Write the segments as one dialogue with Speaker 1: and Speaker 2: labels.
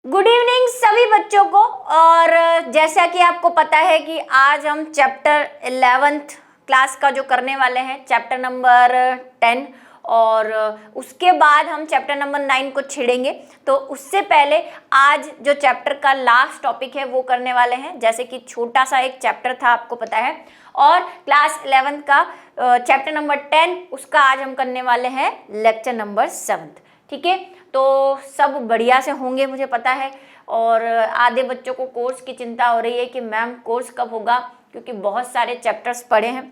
Speaker 1: Good evening सभी बच्चों को। और जैसा कि आपको पता है कि आज हम चैप्टर 11th क्लास का जो करने वाले हैं, चैप्टर नंबर 10, और उसके बाद हम चैप्टर नंबर 9 को छेड़ेंगे। तो उससे पहले आज जो चैप्टर का लास्ट टॉपिक है वो करने वाले हैं। जैसे कि छोटा सा एक चैप्टर था, आपको पता है, और क्लास 11th का चैप्टर नंबर 10, उसका आज हम करने वाले हैं लेक्चर नंबर 7। ठीक है, तो सब बढ़िया से होंगे मुझे पता है। और आधे बच्चों को कोर्स की चिंता हो रही है कि मैम कोर्स कब होगा, क्योंकि बहुत सारे चैप्टर्स पढ़े हैं।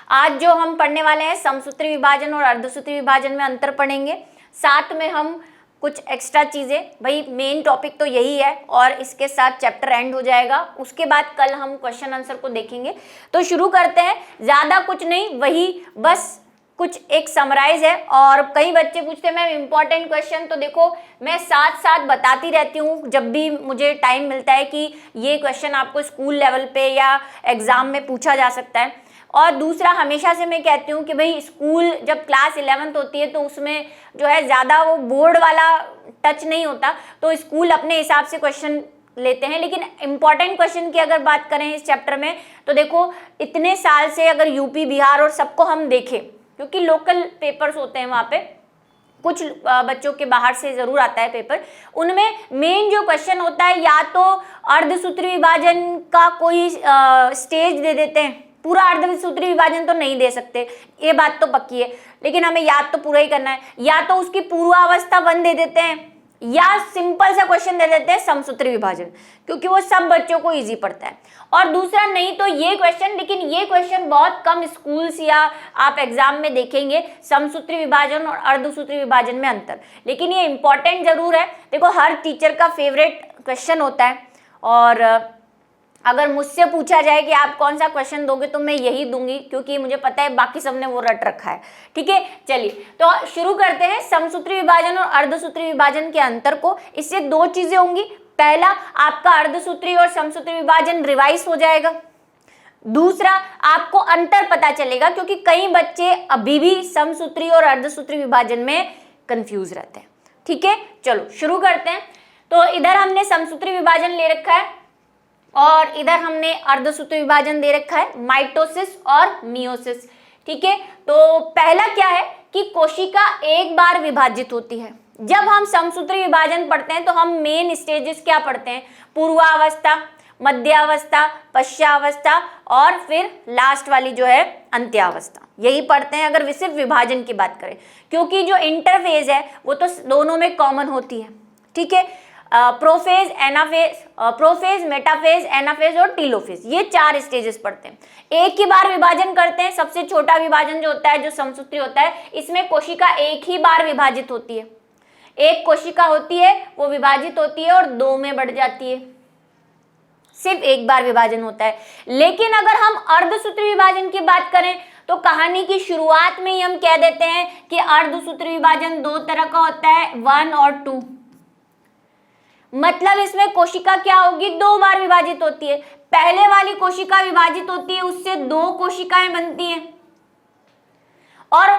Speaker 1: आज जो हम पढ़ने वाले हैं, समसूत्री विभाजन और अर्धसूत्री विभाजन में अंतर पढ़ेंगे। साथ में हम कुछ एक्स्ट्रा चीज़ें, भाई मेन टॉपिक तो यही है और इसके साथ चैप्टर एंड हो जाएगा। उसके बाद कल हम क्वेश्चन आंसर को देखेंगे। तो शुरू करते हैं। ज़्यादा कुछ नहीं, वही बस कुछ एक समराइज है। और कई बच्चे पूछते हैं मैम इंपॉर्टेंट क्वेश्चन, तो देखो मैं साथ साथ बताती रहती हूँ जब भी मुझे टाइम मिलता है कि ये क्वेश्चन आपको स्कूल लेवल पे या एग्जाम में पूछा जा सकता है। और दूसरा, हमेशा से मैं कहती हूँ कि भाई स्कूल जब क्लास 11th होती है तो उसमें जो है ज़्यादा वो बोर्ड वाला टच नहीं होता, तो स्कूल अपने हिसाब से क्वेश्चन लेते हैं। लेकिन इंपॉर्टेंट क्वेश्चन की अगर बात करें इस चैप्टर में, तो देखो इतने साल से अगर यूपी बिहार और सबको हम देखें, क्योंकि लोकल पेपर्स होते हैं वहाँ पे, कुछ बच्चों के बाहर से जरूर आता है पेपर, उनमें मेन जो क्वेश्चन होता है या तो अर्धसूत्री विभाजन का कोई स्टेज दे देते हैं। पूरा अर्धसूत्री विभाजन तो नहीं दे सकते, ये बात तो पक्की है, लेकिन हमें याद तो पूरा ही करना है। या तो उसकी पूर्वावस्था 1 दे देते हैं, या सिंपल सा क्वेश्चन दे देते हैं समसूत्री विभाजन, क्योंकि वो सब बच्चों को इजी पड़ता है। और दूसरा, नहीं तो ये क्वेश्चन, लेकिन ये क्वेश्चन बहुत कम स्कूल्स या आप एग्जाम में देखेंगे, समसूत्री विभाजन और अर्धसूत्री विभाजन में अंतर। लेकिन ये इंपॉर्टेंट जरूर है। देखो हर टीचर का फेवरेट क्वेश्चन होता है, और अगर मुझसे पूछा जाए कि आप कौन सा क्वेश्चन दोगे तो मैं यही दूंगी, क्योंकि मुझे पता है बाकी सबने वो रट रखा है। ठीक है, चलिए तो शुरू करते हैं समसूत्री विभाजन और अर्धसूत्री विभाजन के अंतर को। इससे 2 चीजें होंगी। पहला, आपका अर्धसूत्री और समसूत्री विभाजन रिवाइज हो जाएगा। दूसरा, आपको अंतर पता चलेगा, क्योंकि कई बच्चे अभी भी समसूत्री और अर्धसूत्री विभाजन में कंफ्यूज रहते हैं। ठीक है, चलो शुरू करते हैं। तो इधर हमने समसूत्री विभाजन ले रखा है और इधर हमने अर्धसूत्री विभाजन दे रखा है, माइटोसिस और मियोसिस। ठीक है, तो पहला क्या है कि कोशिका एक बार विभाजित होती है। जब हम समसूत्री विभाजन पढ़ते हैं तो हम मेन स्टेजेस क्या पढ़ते हैं? पूर्वावस्था, मध्यावस्था, पश्चावस्था और फिर लास्ट वाली जो है अंत्यावस्था, यही पढ़ते हैं अगर सिर्फ विभाजन की बात करें, क्योंकि जो इंटरफेज है वो तो दोनों में कॉमन होती है। ठीक है, prophase, anaphase, prophase, metaphase, anaphase और टीलोफेज, ये 4 स्टेजेस पढ़ते हैं। एक ही बार विभाजन करते हैं। सबसे छोटा विभाजन जो होता है, जो समसूत्री होता है, इसमें कोशिका एक ही बार विभाजित होती है। एक कोशिका होती है, वो विभाजित होती है और 2 में बढ़ जाती है। सिर्फ एक बार विभाजन होता है। लेकिन अगर हम अर्धसूत्री विभाजन की बात करें तो कहानी की शुरुआत में ही हम कह देते हैं कि अर्धसूत्री विभाजन 2 तरह का होता है, 1 और 2। मतलब इसमें कोशिका क्या होगी? 2 बार विभाजित होती है। पहले वाली कोशिका विभाजित होती है, उससे 2 कोशिकाएं बनती हैं। और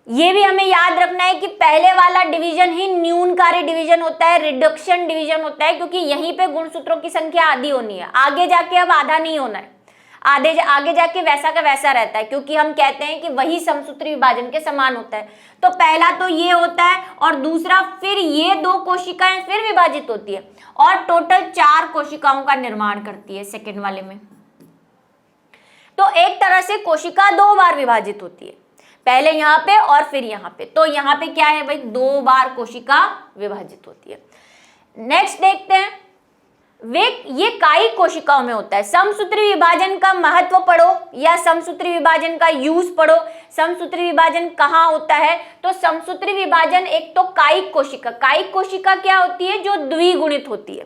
Speaker 1: ये भी हमें याद रखना है कि पहले वाला डिवीजन ही न्यूनकारी डिवीजन होता है, रिडक्शन डिवीजन होता है, क्योंकि यहीं पे गुणसूत्रों की संख्या आधी होनी है। आगे जाके अब आधा नहीं होना है, आगे जाके वैसा का वैसा रहता है, क्योंकि हम कहते हैं कि वही समसूत्री विभाजन के समान होता है। तो पहला तो ये होता है, और दूसरा फिर ये 2 कोशिकाएं फिर विभाजित होती है और टोटल 4 कोशिकाओं का निर्माण करती है सेकेंड वाले में। तो एक तरह से कोशिका 2 बार विभाजित होती है, पहले यहाँ पे और फिर यहाँ पे। तो यहाँ पे क्या है भाई? 2 बार कोशिका विभाजित होती है। नेक्स्ट देखते हैं, ये कायिक कोशिकाओं में होता है। समसूत्री विभाजन का महत्व पढ़ो या समसूत्री विभाजन का यूज पढ़ो। समसूत्री विभाजन कहाँ होता है? तो समसूत्री विभाजन एक तो कायिक कोशिका क्या होती है? जो द्विगुणित होती है,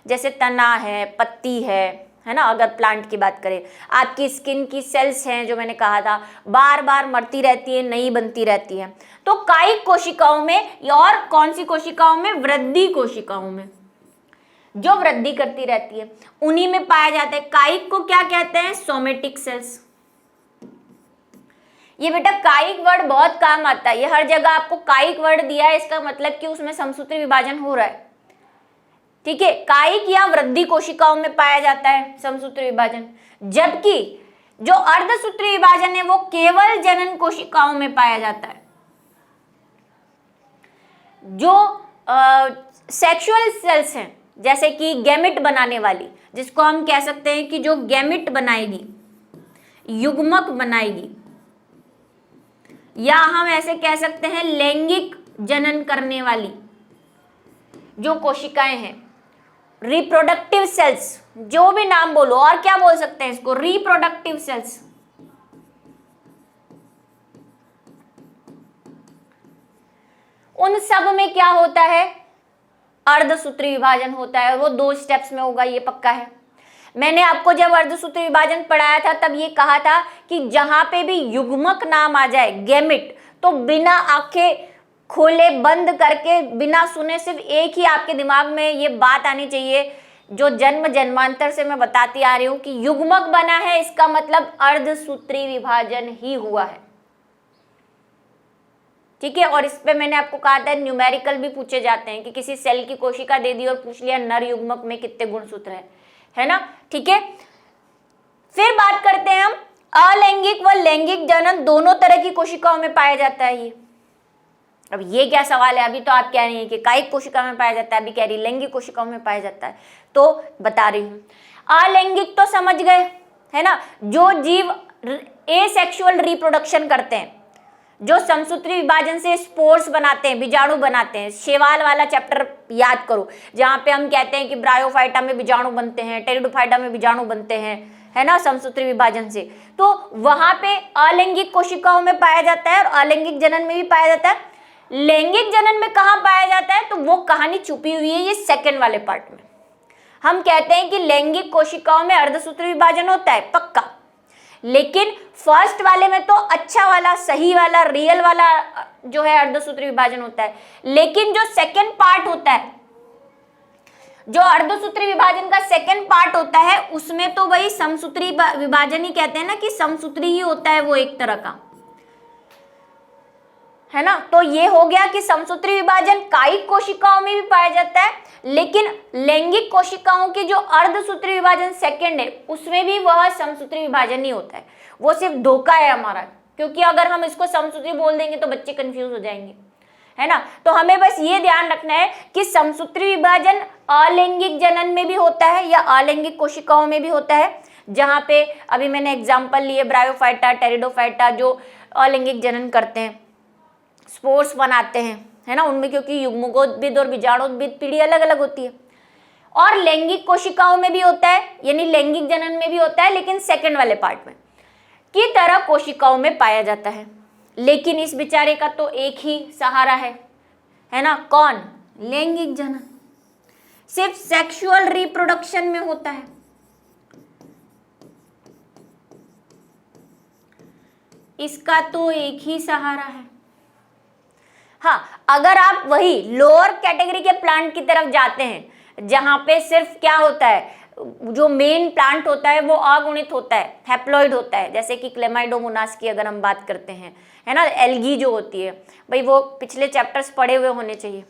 Speaker 1: जैसे तना है, पत्ती है ना। अगर प्लांट की बात करें, आपकी स्किन की सेल्स हैं, जो मैंने कहा था, बार बार मरती रहती है, नई बनती रहती है। तो कायिक कोशिकाओं में, और कौन सी कोशिकाओं में? वृद्धि कोशिकाओं में, जो वृद्धि करती रहती है, उन्हीं में पाया जाता है। कायिक को क्या कहते हैं? Somatic cells. ये बेटा कायिक वर्ड बहुत काम आता है, ये हर जगह आपको कायिक वर्ड दिया है, इसका मतलब कि उसमें समसूत्री विभाजन हो रहा है। ठीक है, कायिक या वृद्धि कोशिकाओं में पाया जाता है समसूत्री विभाजन, जबकि जो अर्धसूत्री विभाजन है वो केवल जनन कोशिकाओं में पाया जाता है। जो सेक्सुअल सेल्स हैं, जैसे कि गैमेट बनाने वाली, जिसको हम कह सकते हैं कि जो गैमेट बनाएगी, युग्मक बनाएगी, या हम ऐसे कह सकते हैं लैंगिक जनन करने वाली जो कोशिकाएं हैं, रिप्रोडक्टिव सेल्स, जो भी नाम बोलो, और क्या बोल सकते हैं इसको, रिप्रोडक्टिव सेल्स। उन सब में क्या होता है, अर्धसूत्री विभाजन होता है, और वो 2 स्टेप्स में होगा, ये पक्का है। मैंने आपको जब अर्धसूत्री विभाजन पढ़ाया था तब ये कहा था कि जहां पे भी युग्मक नाम आ जाए, गैमेट, तो बिना आंखें खोले बंद करके बिना सुने सिर्फ एक ही आपके दिमाग में ये बात आनी चाहिए, जो जन्म जन्मांतर से मैं बताती आ रही हूं कि युग्मक बना है, इसका मतलब अर्धसूत्री विभाजन ही हुआ है। ठीक है, और इस पे मैंने आपको कहा था न्यूमेरिकल भी पूछे जाते हैं कि किसी सेल की कोशिका दे दी और पूछ लिया नर युग्मक में कितने गुणसूत्र है ना। ठीक है, फिर बात करते हैं हम अलैंगिक व लैंगिक जनन दोनों तरह की कोशिकाओं में पाया जाता है। ये अब ये क्या सवाल है, अभी तो आप कह रही हैं कि कायिक कोशिका में पाया जाता है, अभी कह रही लैंगिक कोशिकाओं में पाया जाता है, तो बता रही हूं। अलैंगिक तो समझ गए है ना, जो जीव एसेक्सुअल रिप्रोडक्शन करते हैं, जो समसूत्री विभाजन से स्पोर्स बनाते हैं, बीजाणु बनाते हैं। शेवाल वाला चैप्टर याद करो, जहां पे हम कहते हैं कि ब्रायोफाइटा में बीजाणु बनते हैं, टेरिडोफाइटा में बीजाणु बनते हैं, है ना, समसूत्री विभाजन से। तो वहां पे अलैंगिक कोशिकाओं में पाया जाता है और अलैंगिक जनन में भी पाया जाता है। लैंगिक जनन में कहां पाया जाता है, तो वो कहानी छुपी हुई है ये सेकंड वाले पार्ट में। हम कहते हैं कि लैंगिक कोशिकाओं में अर्धसूत्री विभाजन होता है, पक्का, लेकिन फर्स्ट वाले में तो अच्छा वाला, सही वाला, रियल वाला जो है अर्धसूत्री विभाजन होता है। लेकिन जो सेकंड पार्ट होता है, जो अर्धसूत्री विभाजन का सेकंड पार्ट होता है, उसमें तो वही समसूत्री विभाजन ही कहते हैं ना, कि समसूत्री ही होता है वो एक तरह का, है ना। तो ये हो गया कि समसूत्री विभाजन कायिक कोशिकाओं में भी पाया जाता है, लेकिन लैंगिक कोशिकाओं की जो अर्धसूत्री विभाजन सेकंड है उसमें भी वह समसूत्री विभाजन ही होता है। वो सिर्फ धोखा है हमारा, क्योंकि अगर हम इसको समसूत्री बोल देंगे तो बच्चे कंफ्यूज हो जाएंगे, है ना। तो हमें बस ये ध्यान रखना है कि समसूत्री विभाजन अलैंगिक जनन में भी होता है या अलैंगिक कोशिकाओं में भी होता है, जहां पे अभी मैंने एग्जाम्पल लिए ब्रायोफाइटा, टेरिडोफाइटा, जो अलैंगिक जनन करते हैं, स्पोर्स बनाते हैं, है ना, उनमें क्योंकि युग्मकोद्भिद और बीजाणुद्भिद पीढ़ी अलग अलग होती है। और लैंगिक कोशिकाओं में भी होता है, यानी लैंगिक जनन में भी होता है, लेकिन सेकंड वाले पार्ट में की तरह कोशिकाओं में पाया जाता है। लेकिन इस बेचारे का तो एक ही सहारा है ना, कौन, लैंगिक जनन, सिर्फ सेक्सुअल रिप्रोडक्शन में होता है। इसका तो एक ही सहारा है। हाँ, अगर आप वही लोअर कैटेगरी के प्लांट की तरफ जाते हैं, जहां पे सिर्फ क्या होता है, जो मेन प्लांट होता है वो अगुणित होता है, हैप्लॉइड होता है, जैसे कि क्लेमाइडोमोनास की अगर हम बात करते हैं, है ना, एल्गी जो होती है, भाई वो पिछले चैप्टर्स पढ़े हुए होने चाहिए।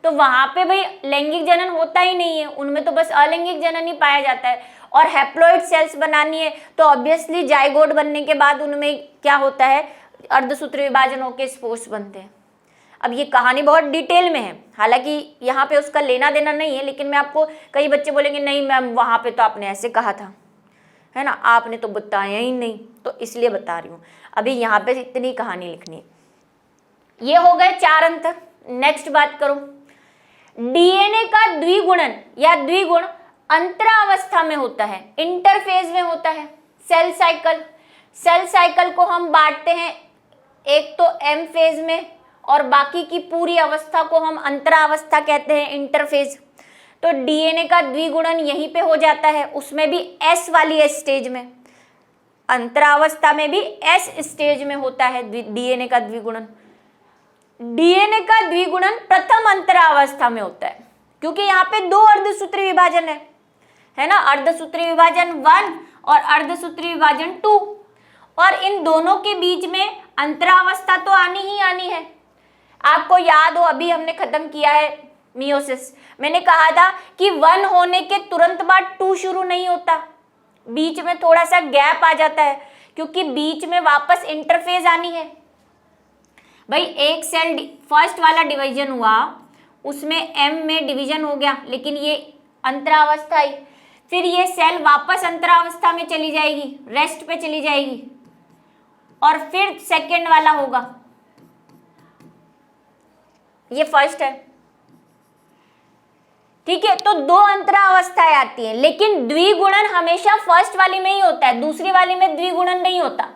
Speaker 1: तो वहां पे भाई लैंगिक जनन होता ही नहीं है, उनमें तो बस अलैंगिक जनन ही पाया जाता है। और हैप्लॉइड सेल्स बनानी है तो ऑब्वियसली जाइगोट बनने के बाद उनमें क्या होता है, अर्धसूत्री विभाजन होकर स्पोर्स बनते हैं। अब ये कहानी बहुत डिटेल में है, हालांकि यहाँ पे उसका लेना देना नहीं है, लेकिन मैं आपको, कई बच्चे बोलेंगे नहीं मैम वहाँ पे तो आपने ऐसे कहा था, है ना, आपने तो बताया ही नहीं, तो इसलिए बता रही हूँ। अभी यहाँ पे इतनी कहानी लिखनी है। ये हो गए 4 अंतर। नेक्स्ट बात करो, डीएनए का द्विगुणन या द्विगुण अंतरावस्था में होता है, इंटरफेज में होता है। सेल साइकिल को हम बांटते हैं एक तो एम फेज में, और बाकी की पूरी अवस्था को हम अंतरावस्था कहते हैं, इंटरफेज। तो डीएनए का द्विगुणन यहीं पे हो जाता है, उसमें भी एस वाली स्टेज में, अंतरावस्था में भी एस स्टेज में होता है डीएनए का द्विगुणन। डीएनए का द्विगुणन प्रथम अंतरावस्था में होता है, क्योंकि यहाँ पे 2 अर्धसूत्री विभाजन है ना, अर्धसूत्री विभाजन 1 और अर्धसूत्री विभाजन 2, और इन दोनों के बीच में अंतरावस्था तो आनी ही आनी है। आपको याद हो, अभी हमने खत्म किया है मियोसिस। मैंने कहा था कि 1 होने के तुरंत बाद 2 शुरू नहीं होता, बीच में थोड़ा सा गैप आ जाता है, क्योंकि बीच में वापस इंटरफेज आनी है। भाई एक सेल फर्स्ट वाला डिवीजन हुआ, उसमें एम में डिवीजन हो गया, लेकिन ये अंतरावस्था आई, फिर ये सेल वापस अंतरावस्था में चली जाएगी, रेस्ट पे चली जाएगी, और फिर सेकेंड वाला होगा। ये फर्स्ट है, ठीक है। तो 2 अंतरावस्थाएं आती हैं, लेकिन द्विगुणन हमेशा फर्स्ट वाली में ही होता है, दूसरी वाली में द्विगुणन नहीं होता।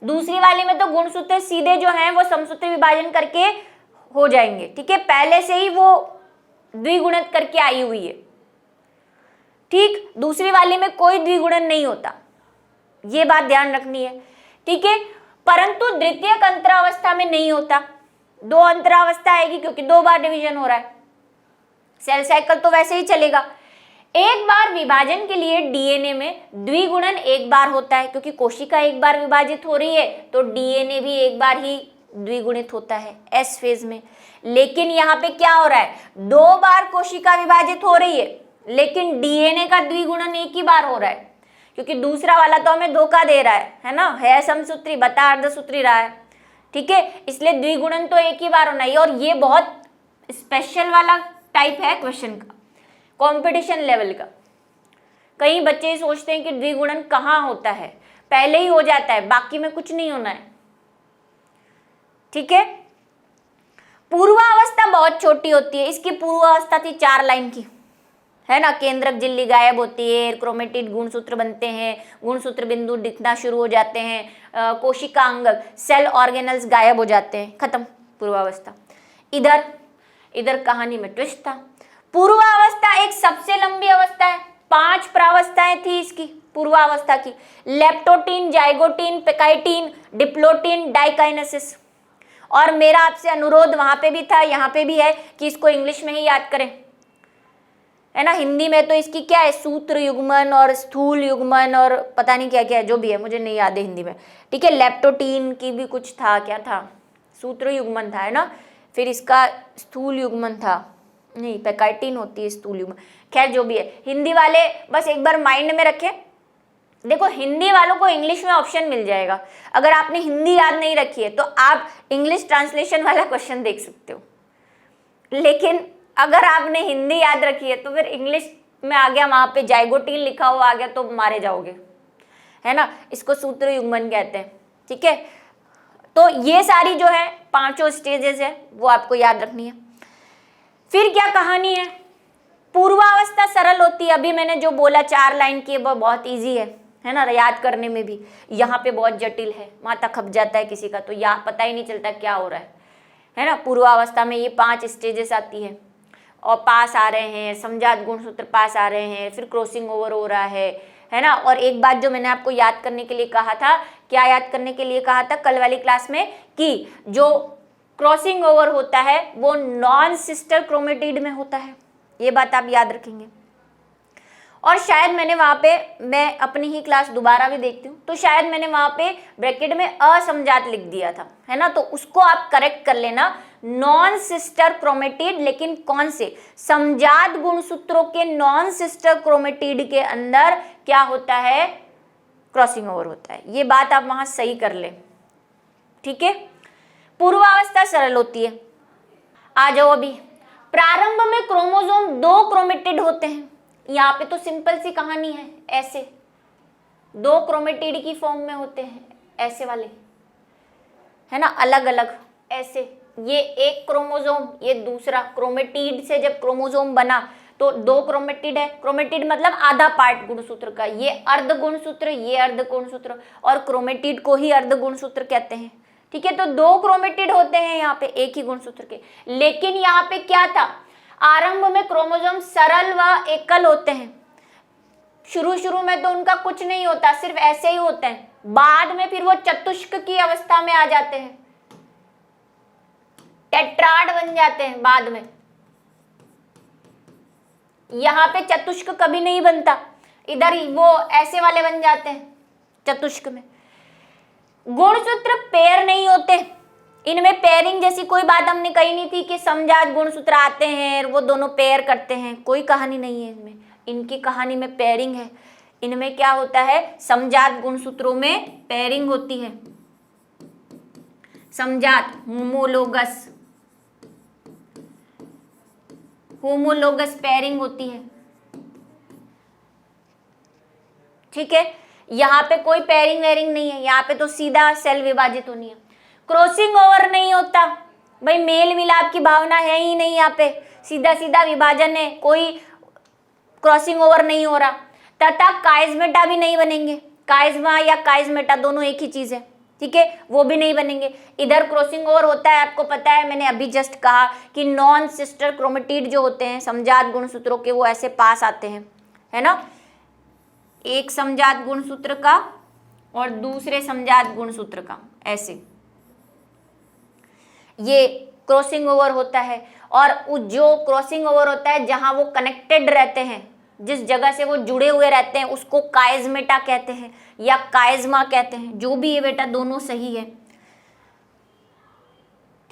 Speaker 1: दूसरी वाली में तो गुणसूत्र सीधे जो हैं वो समसूत्र विभाजन करके हो जाएंगे, ठीक है, पहले से ही वो द्विगुणित करके आई हुई है, ठीक। दूसरी वाली में कोई द्विगुणन नहीं होता, ये बात ध्यान रखनी है, ठीक है। परंतु द्वितीयक अंतरावस्था में नहीं होता, 2 अंतरावस्था आएगी, क्योंकि 2 बार डिवीजन हो रहा है। सेल साइकिल तो वैसे ही चलेगा। एक बार विभाजन के लिए डीएनए में द्विगुणन एक बार होता है, क्योंकि कोशिका एक बार विभाजित हो रही है, तो डीएनए भी एक बार ही द्विगुणित होता है एस फेज में। लेकिन यहाँ पे क्या हो रहा है, 2 बार कोशिका विभाजित हो रही है, लेकिन डीएनए का द्विगुणन एक ही बार हो रहा है, क्योंकि दूसरा वाला तो हमें धोखा दे रहा है ना, है समसूत्री बता अर्धसूत्री रहा है, ठीक है। इसलिए द्विगुणन तो एक ही बार होना है, और ये बहुत स्पेशल वाला टाइप है क्वेश्चन का, कंपटीशन लेवल का। कई बच्चे सोचते हैं कि द्विगुणन कहाँ होता है, पहले ही हो जाता है, बाकी में कुछ नहीं होना है, ठीक है। पूर्वावस्था बहुत छोटी होती है, इसकी पूर्वावस्था थी 4 लाइन की, है ना। केंद्रक झिल्ली गायब होती है, क्रोमेटिड गुणसूत्र बनते हैं, गुणसूत्र बिंदु दिखना शुरू हो जाते हैं, कोशिका अंगक सेल ऑर्गेनल्स गायब हो जाते हैं, खत्म पूर्वावस्था। इधर कहानी में ट्विस्ट था। पूर्वावस्था एक सबसे लंबी अवस्था है, 5 प्रावस्थाएं थी इसकी पूर्वावस्था की, लेप्टोटीन, जाइगोटीन, पेकाइटीन, डिप्लोटीन, डाइकाइनेसिस। और मेरा आपसे अनुरोध वहां पे भी था, यहाँ पे भी है कि इसको इंग्लिश में ही याद करें, है ना। हिंदी में तो इसकी क्या है, सूत्र युग्मन और स्थूल युग्मन और पता नहीं क्या क्या है, जो भी है मुझे नहीं याद है हिंदी में, ठीक है। लेप्टोटीन की भी कुछ था, क्या था, सूत्र युग्मन था, है ना। फिर इसका स्थूल युग्मन था, नहीं पेकाइटिन होती है स्थूल युग्मन, खैर जो भी है। हिंदी वाले बस एक बार माइंड में रखें, देखो हिंदी वालों को इंग्लिश में ऑप्शन मिल जाएगा, अगर आपने हिंदी याद नहीं रखी है तो आप इंग्लिश ट्रांसलेशन वाला क्वेश्चन देख सकते हो, लेकिन अगर आपने हिंदी याद रखी है तो फिर इंग्लिश में आ गया, वहां पे जाइगोटीन लिखा हुआ आ गया तो मारे जाओगे, है ना। इसको सूत्र युग्मन कहते हैं, ठीक है। तो ये सारी जो है 5 स्टेजेस है वो आपको याद रखनी है। फिर क्या कहानी है, पूर्वावस्था सरल होती है, अभी मैंने जो बोला 4 लाइन की वो बहुत इजी है ना, याद करने में भी। यहाँ पे बहुत जटिल है, माथा खप जाता है किसी का, तो यहाँ पता ही नहीं चलता क्या हो रहा है ना। पूर्वावस्था में ये 5 स्टेजेस आती है, और पास आ रहे हैं, समजात गुणसूत्र पास आ रहे हैं, फिर क्रॉसिंग ओवर हो रहा है ना। और एक बात जो मैंने आपको याद करने के लिए कहा था, क्या याद करने के लिए कहा था कल वाली क्लास में, कि जो क्रॉसिंग ओवर होता है वो नॉन सिस्टर क्रोमेटिड में होता है, ये बात आप याद रखेंगे। और शायद मैंने वहां पे, मैं अपनी ही क्लास दोबारा भी देखती हूँ, तो शायद मैंने वहां पे ब्रैकेट में असमजात लिख दिया था, है ना, तो उसको आप करेक्ट कर लेना, नॉन सिस्टर क्रोमेटिड, लेकिन कौन से, समजात गुणसूत्रों के नॉन सिस्टर क्रोमेटिड के अंदर क्या होता है, क्रॉसिंग ओवर होता है, ये बात आप वहां सही कर ले, ठीक है। पूर्वावस्था सरल होती है। आ जाओ अभी, प्रारंभ में क्रोमोसोम 2 क्रोमेटिड होते हैं, यहाँ पे तो सिंपल सी कहानी है, ऐसे 2 क्रोमेटिड की फॉर्म में होते हैं, ऐसे वाले, है ना, अलग अलग ऐसे, ये एक क्रोमोसोम, ये दूसरा, क्रोमेटिड से जब क्रोमोसोम बना तो 2 क्रोमेटिड है, क्रोमेटिड मतलब आधा पार्ट गुणसूत्र का, ये अर्ध गुणसूत्र, ये अर्ध गुणसूत्र, और क्रोमेटिड को ही अर्ध गुणसूत्र कहते हैं, ठीक है। तो 2 क्रोमेटिड होते हैं यहाँ पे एक ही गुणसूत्र के, लेकिन यहाँ पे क्या था, आरंभ में क्रोमोसोम सरल व एकल होते हैं, शुरू में तो उनका कुछ नहीं होता, सिर्फ ऐसे ही होते हैं, बाद में फिर वो चतुष्क की अवस्था में आ जाते हैं, टेट्राड बन जाते हैं बाद में। यहाँ पे चतुष्क कभी नहीं बनता, इधर वो ऐसे वाले बन जाते हैं चतुष्क में। गुणसूत्र पेयर नहीं होते, इनमें पेयरिंग जैसी कोई बात हमने कही नहीं थी कि समजात गुणसूत्र आते हैं वो दोनों पेयर करते हैं, कोई कहानी नहीं है इनमें। इनकी कहानी में पेयरिंग है। इनमें क्या होता है, समजात गुणसूत्रों में पेयरिंग होती है, समजात होमोलोगस, होमोलोगस पेयरिंग होती है। ठीक है, यहाँ पे कोई पेयरिंग वेयरिंग नहीं है, यहाँ पे तो सीधा सेल विभाजित होनी है। क्रॉसिंग ओवर नहीं होता भाई, मेल मिलाप की भावना है ही नहीं, यहाँ पे सीधा सीधा विभाजन है, कोई क्रॉसिंग ओवर नहीं हो रहा। तथा काइजमेटा भी नहीं बनेंगे, काइजमा या काइजमेटा दोनों एक ही चीज है, ठीक है, वो भी नहीं बनेंगे। इधर क्रॉसिंग ओवर होता है, आपको पता है, मैंने अभी जस्ट कहा कि नॉन सिस्टर क्रोमेटिड जो होते हैं समजात गुणसूत्रों के, वो ऐसे पास आते हैं, है ना, एक समजात गुणसूत्र का और दूसरे समजात गुणसूत्र का, ऐसे ये क्रॉसिंग ओवर होता है। और जो क्रॉसिंग ओवर होता है जहां वो कनेक्टेड रहते हैं, जिस जगह से वो जुड़े हुए रहते हैं, उसको काइजमेटा कहते हैं या काइजमा कहते हैं, जो भी है बेटा दोनों सही है।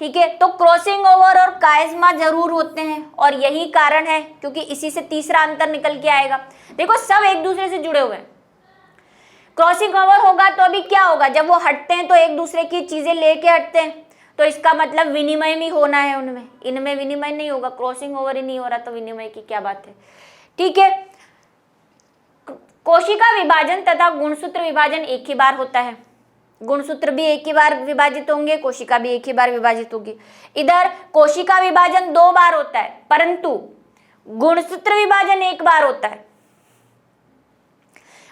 Speaker 1: ठीक है, तो क्रॉसिंग ओवर और काइजमा जरूर होते हैं और यही कारण है, क्योंकि इसी से तीसरा अंतर निकल के आएगा। देखो सब एक दूसरे से जुड़े हुए हैं। क्रॉसिंग ओवर होगा तो अभी क्या होगा, जब वो हटते हैं तो एक दूसरे की चीजें लेके हटते हैं, तो इसका मतलब विनिमय भी होना है उनमें। इनमें विनिमय नहीं होगा, क्रॉसिंग ओवर ही नहीं हो रहा तो विनिमय की क्या बात है। ठीक है, कोशिका विभाजन तथा गुणसूत्र विभाजन एक ही बार होता है, गुणसूत्र भी एक ही बार विभाजित होंगे, कोशिका भी एक ही बार विभाजित होगी। इधर कोशिका विभाजन 2 बार होता है, परंतु गुणसूत्र विभाजन 1 बार होता है।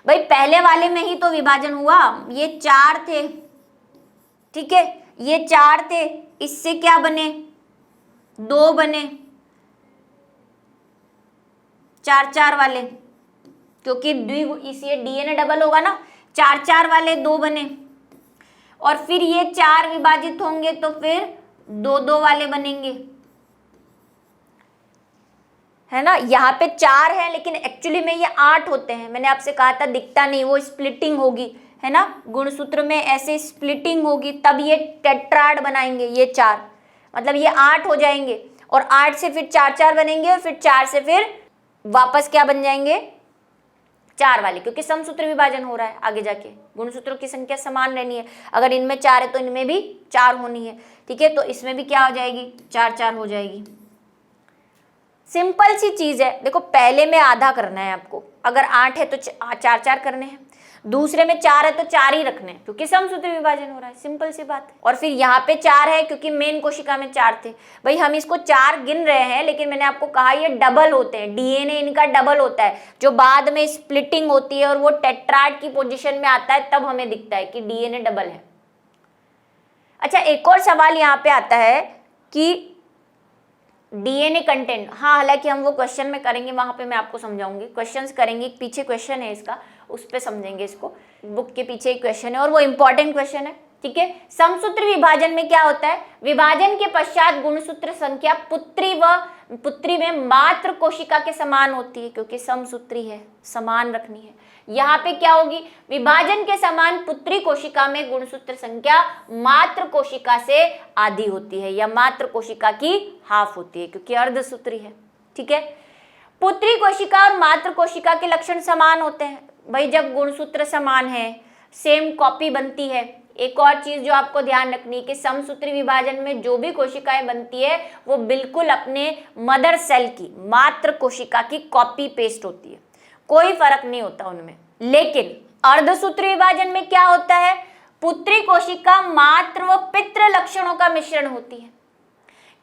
Speaker 1: भाई पहले वाले में ही तो विभाजन हुआ, ये 4 थे, ठीक है, ये 4 थे, इससे क्या बने, 2 बने, 4-4 वाले, क्योंकि इसे डीएनए डबल होगा ना, 4-4 वाले 2 बने, और फिर ये 4 विभाजित होंगे तो फिर 2-2 वाले बनेंगे, है ना। यहाँ पे 4 है लेकिन एक्चुअली में ये 8 होते हैं, मैंने आपसे कहा था दिखता नहीं, वो स्प्लिटिंग होगी, है ना, गुणसूत्र में ऐसे स्प्लिटिंग होगी तब ये टेट्राड बनाएंगे, ये 4 मतलब ये 8 हो जाएंगे, और 8 से फिर 4-4 बनेंगे, और फिर 4 से फिर वापस क्या बन जाएंगे, 4 वाले, क्योंकि समसूत्र विभाजन हो रहा है आगे जाके, गुणसूत्रों की संख्या समान रहनी है, अगर इनमें 4 है तो इनमें भी 4 होनी है, ठीक है, तो इसमें भी क्या हो जाएगी, 4-4 हो जाएगी। सिंपल सी चीज है, देखो पहले में आधा करना है आपको, अगर 8 है तो 4-4 करने हैं, दूसरे में 4 है तो 4 ही रखने हैं, क्योंकि समसूत्र विभाजन हो रहा है, सिंपल सी बात है। और फिर यहाँ पे 4 है क्योंकि मेन कोशिका में 4 थे, भाई हम इसको 4 गिन रहे हैं, लेकिन मैंने आपको कहा ये डबल होते हैं, डीएनए इनका डबल होता है, जो बाद में स्प्लिटिंग होती है और वो टेट्राड की पोजीशन में आता है, तब हमें दिखता है कि डीएनए डबल है। अच्छा, एक और सवाल यहाँ पे आता है कि डीएनए कंटेंट, हाँ हालांकि हम वो क्वेश्चन में करेंगे, वहां पे मैं आपको समझाऊंगी, क्वेश्चंस करेंगे, पीछे क्वेश्चन है इसका, उस पे समझेंगे इसको, बुक के पीछे एक क्वेश्चन है और वो इंपॉर्टेंट क्वेश्चन है, ठीक है। समसूत्र विभाजन में क्या होता है, विभाजन के पश्चात गुणसूत्र संख्या पुत्री में मात्र कोशिका के समान होती है, क्योंकि समसूत्री है, समान रखनी है। यहाँ पे क्या होगी, विभाजन के समान पुत्री कोशिका में गुणसूत्र संख्या मात्र कोशिका से आधी होती है, या मात्र कोशिका की हाफ होती है, क्योंकि अर्धसूत्री है, ठीक है। पुत्री कोशिका और मात्र कोशिका के लक्षण समान होते हैं, भाई जब गुणसूत्र समान है, सेम कॉपी बनती है। एक और चीज जो आपको ध्यान रखनी है कि समसूत्री विभाजन में जो भी कोशिकाएं बनती है वो बिल्कुल अपने मदर सेल की, मात्र कोशिका की कॉपी पेस्ट होती है, कोई फर्क नहीं होता उनमें। लेकिन अर्धसूत्री विभाजन में क्या होता है, पुत्री कोशिका मात्र व पितृ लक्षणों का मिश्रण होती है,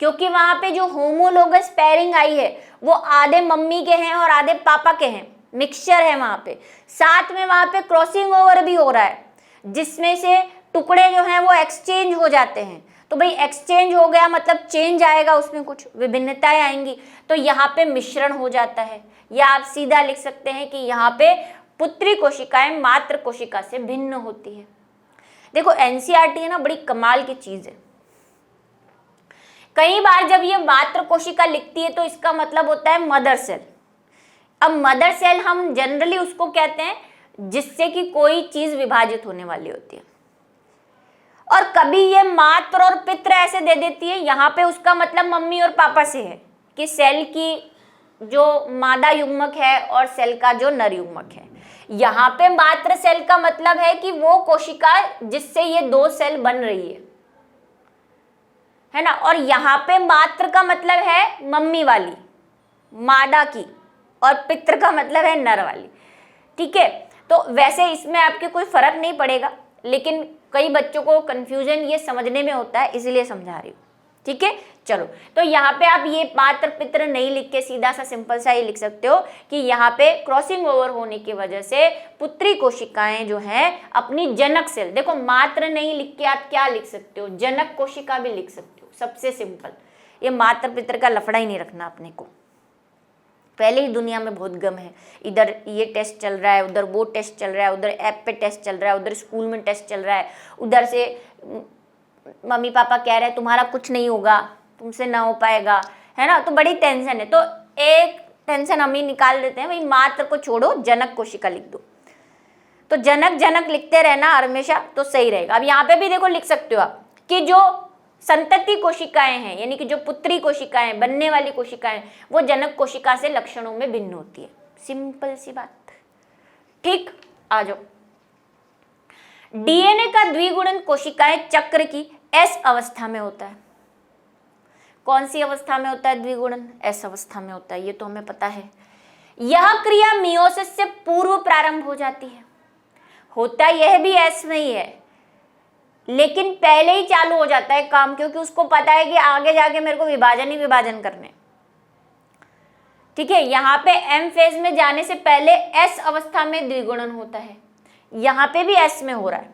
Speaker 1: क्योंकि वहां पे जो होमोलोगस पेयरिंग आई है वो आधे मम्मी के हैं और आधे पापा के हैं, मिक्सचर है वहां पे, साथ में वहां पे क्रॉसिंग ओवर भी हो रहा है, जिसमें से टुकड़े जो हैं वो एक्सचेंज हो जाते हैं। तो भाई एक्सचेंज हो गया मतलब चेंज आएगा, उसमें कुछ विभिन्नताएं आएंगी, तो यहाँ पे मिश्रण हो जाता है, या आप सीधा लिख सकते हैं कि यहाँ पे पुत्री कोशिकाएं मात्र कोशिका से भिन्न होती है। देखो एनसीईआरटी है ना, बड़ी कमाल की चीज है। कई बार जब ये मात्र कोशिका लिखती है तो इसका मतलब होता है मदर सेल। अब मदर सेल हम जनरली उसको कहते हैं जिससे कि कोई चीज विभाजित होने वाली होती है, और कभी ये मात्र और पित्र ऐसे दे देती है, यहाँ पे उसका मतलब मम्मी और पापा से है कि सेल की जो मादा युग्मक है और सेल का जो नर युग्मक है। यहाँ पे मात्र सेल का मतलब है कि वो कोशिका जिससे ये दो सेल बन रही है ना, और यहाँ पे मात्र का मतलब है मम्मी वाली मादा की, और पित्र का मतलब है नर वाली। ठीक है, तो वैसे इसमें आपके कोई फर्क नहीं पड़ेगा, लेकिन कई बच्चों को कंफ्यूजन ये समझने में होता है, इसलिए समझा रही हूँ। ठीक है, चलो, तो यहाँ पे आप ये मात्र पित्र नहीं लिख के सीधा सा सिंपल सा ये लिख सकते हो कि यहाँ पे क्रॉसिंग ओवर होने की वजह से पुत्री कोशिकाएं जो हैं अपनी जनक सेल, देखो मात्र नहीं लिख के आप क्या लिख सकते हो, जनक कोशिका भी लिख सकते हो, सबसे सिंपल। ये मात्र पित्र का लफड़ा ही नहीं रखना अपने को। पहले ही दुनिया में बहुत गम है, इधर ये टेस्ट चल रहा है, उधर वो टेस्ट चल रहा है, उधर ऐप पे टेस्ट चल रहा है, उधर स्कूल में टेस्ट चल रहा है, उधर से मम्मी पापा कह रहे हैं तुम्हारा कुछ नहीं होगा, तुमसे ना हो पाएगा, है ना, तो बड़ी टेंशन है। तो एक टेंशन हम ही निकाल देते हैं, भाई मात्र को छोड़ो, जनक कोशिका लिख दो। तो जनक जनक लिखते रहना हमेशा, तो सही रहेगा। अब यहाँ पे भी देखो लिख सकते हो आप कि जो संतति कोशिकाएं हैं, यानी कि जो पुत्री कोशिकाएं, बनने वाली कोशिकाएं, वो जनक कोशिका से लक्षणों में भिन्न होती है। सिंपल सी बात। ठीक, आ जाओ। डीएनए का द्विगुणन कोशिकाएं चक्र की एस अवस्था में होता है। कौन सी अवस्था में होता है द्विगुणन? एस अवस्था में होता है, ये तो हमें पता है। यह क्रिया मियोसिस से पूर्व प्रारंभ हो जाती है। होता यह भी एस में ही है, लेकिन पहले ही चालू हो जाता है काम, क्योंकि उसको पता है कि आगे जाके मेरे को विभाजन ही विभाजन करने। ठीक है, यहाँ पे एम फेज में जाने से पहले एस अवस्था में द्विगुणन होता है। यहाँ पे भी एस में हो रहा है,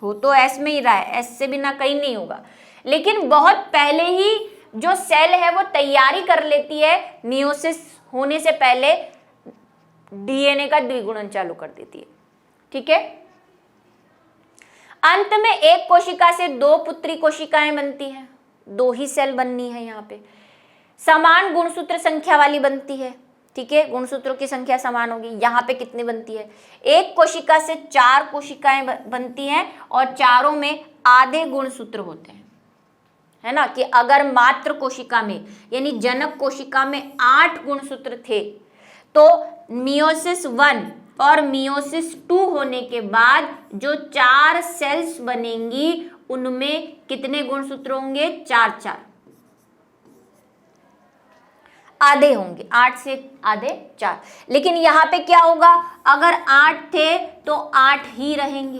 Speaker 1: हो तो एस में ही रहा है, एस से बिना कहीं नहीं होगा, लेकिन बहुत पहले ही जो सेल है वो तैयारी कर लेती है, मियोसिस होने से पहले डीएनए का द्विगुणन चालू कर देती है। ठीक है, अंत में एक कोशिका से दो पुत्री कोशिकाएं बनती हैं, दो ही सेल बननी है, यहाँ पे समान गुणसूत्र संख्या वाली बनती है। ठीक है, गुणसूत्रों की संख्या समान होगी। यहाँ पे कितनी बनती है? एक कोशिका से चार कोशिकाएं बनती हैं और चारों में आधे गुणसूत्र होते हैं, है ना, कि अगर मात्र कोशिका में यानी जनक कोशिका में 8 गुणसूत्र थे, तो मियोसिस 1 और मियोसिस 2 होने के बाद जो 4 सेल्स बनेंगी उनमें कितने गुणसूत्र होंगे? 4 आधे होंगे, 8 से आधे 4। लेकिन यहाँ पे क्या होगा? अगर 8 थे तो 8 ही रहेंगे।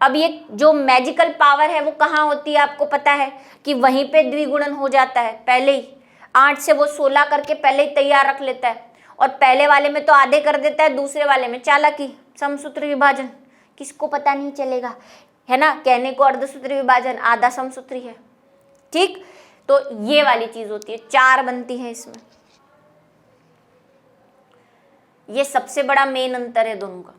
Speaker 1: अब ये जो मैजिकल पावर है वो कहाँ होती है आपको पता है कि वहीं पे द्विगुणन हो जाता है पहले ही। 8 से वो 16 करके पहले ही तैयार रख लेता है, और पहले वाले में तो आधे कर देता है, दूसरे वाले में चालाकी, समसूत्र विभाजन, किसको पता नहीं चलेगा, है ना, कहने को अर्धसूत्री विभाजन, आधा समसूत्री है। ठीक, तो ये वाली चीज होती है, 4 बनती है इसमें। ये सबसे बड़ा मेन अंतर है दोनों का।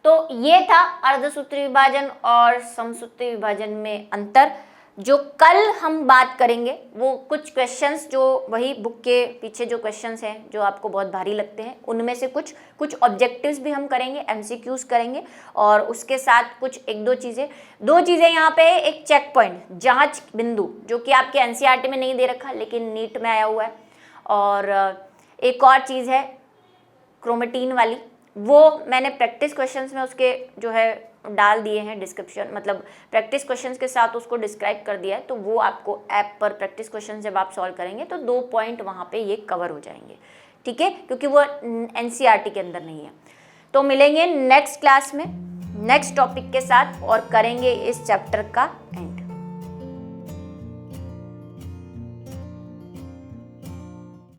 Speaker 1: तो ये था अर्धसूत्री विभाजन और समसूत्री विभाजन में अंतर। जो कल हम बात करेंगे वो कुछ क्वेश्चंस जो वही बुक के पीछे जो क्वेश्चंस हैं जो आपको बहुत भारी लगते हैं, उनमें से कुछ ऑब्जेक्टिव्स भी हम करेंगे, एमसीक्यूज करेंगे, और उसके साथ कुछ 1-2 चीज़ें यहाँ पे है। एक चेक पॉइंट, जांच बिंदु, जो कि आपके एनसीईआरटी में नहीं दे रखा लेकिन नीट में आया हुआ है, और एक और चीज़ है क्रोमेटीन वाली, वो मैंने प्रैक्टिस क्वेश्चंस में उसके जो है डाल दिए हैं डिस्क्रिप्शन, मतलब प्रैक्टिस क्वेश्चंस के साथ उसको डिस्क्राइब कर दिया है। तो वो आपको ऐप पर प्रैक्टिस क्वेश्चन जब आप सॉल्व करेंगे तो 2 पॉइंट वहाँ पे ये कवर हो जाएंगे। ठीक है, क्योंकि वो एनसीईआरटी के अंदर नहीं है। तो मिलेंगे नेक्स्ट क्लास में नेक्स्ट टॉपिक के साथ और करेंगे इस चैप्टर का एंड।